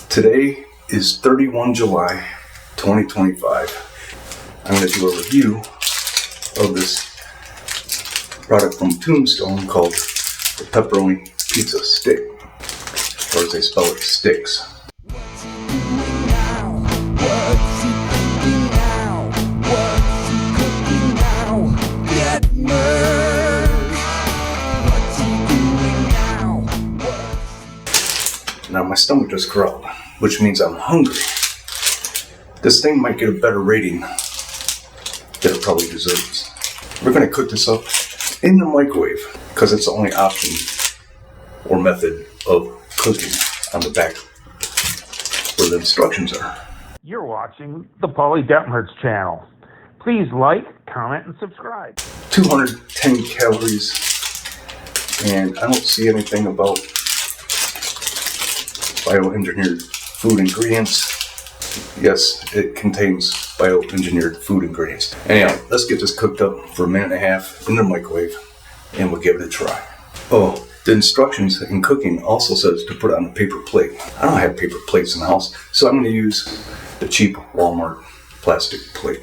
Today is 31 July 2025. I'm going to do a review of this product from Tombstone called the Pepperoni Pizza Stick, or as they spell it, Stix. Now my stomach just growled, which means I'm hungry. This thing might get a better rating than it probably deserves. We're going to cook this up in the microwave because it's the only option or method of cooking on the back where the instructions are. You're watching the Pauly Detmers channel. Please like, comment, and subscribe. 210 calories, and I don't see anything about bioengineered food ingredients. Yes, it contains bioengineered food ingredients. Anyhow, let's get this cooked up for a minute and a half in the microwave, and we'll give it a try. Oh, the instructions in cooking also says to put it on a paper plate. I don't have paper plates in the house, so I'm going to use the cheap Walmart plastic plate.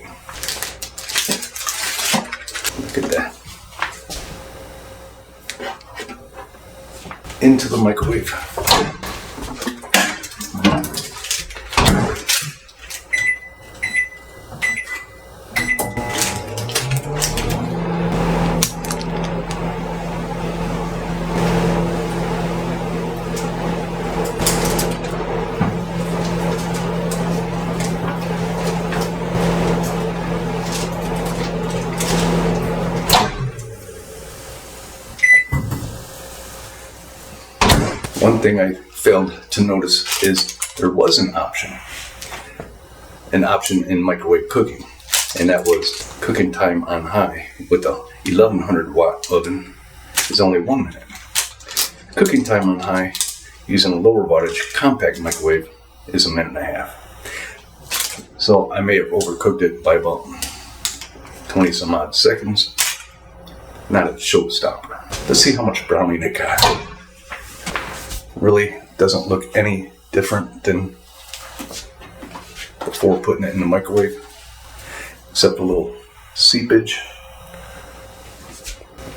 Look at that. Into the microwave. One thing I failed to notice is there was an option in microwave cooking, and that was cooking time on high with the 1100 watt oven is only 1 minute. Cooking time on high using a lower wattage compact microwave is a minute and a half. So I may have overcooked it by about 20 some odd seconds. Not a showstopper. Let's see how much browning it got. Really doesn't look any different than before putting it in the microwave, except a little seepage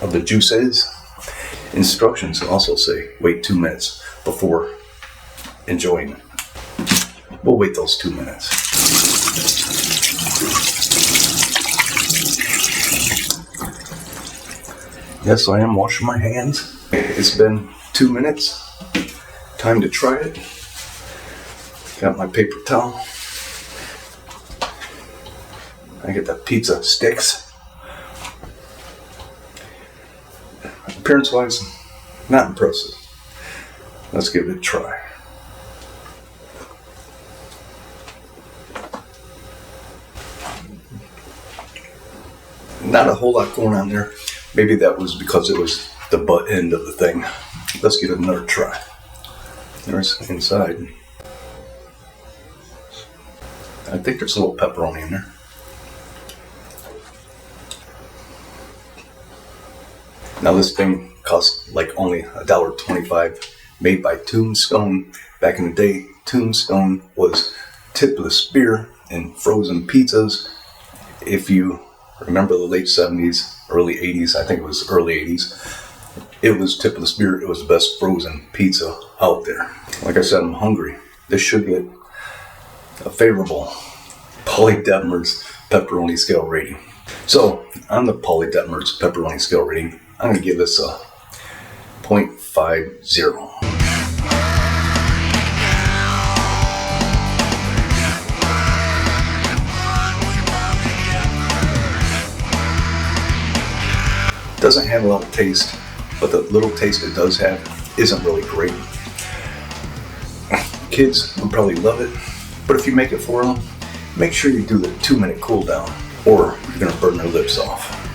of the juices. Instructions also say wait 2 minutes before enjoying it. We'll wait those 2 minutes. Yes, I am washing my hands. It's been 2 minutes. Time to try it. Got my paper towel. I get the pizza sticks. Appearance wise, not impressive. Let's give it a try. Not a whole lot going on there. Maybe that was because it was the butt end of the thing. Let's give it another try. There's inside. I think there's a little pepperoni in there. Now this thing cost like only $1.25, made by Tombstone. Back in the day, Tombstone was tipless beer and frozen pizzas. If you remember the late 70s, early 80s, I think it was early 80s, it was tipless beer. It was the best frozen pizza out there. Like I said, I'm hungry. This should get a favorable Pauly Detmers pepperoni scale rating. So on the Pauly Detmers pepperoni scale rating, I'm going to give this a 0.50. Doesn't have a lot of taste, but the little taste it does have isn't really great. Kids would probably love it, but if you make it for them, make sure you do the 2 minute cool down, or you're going to burn their lips off.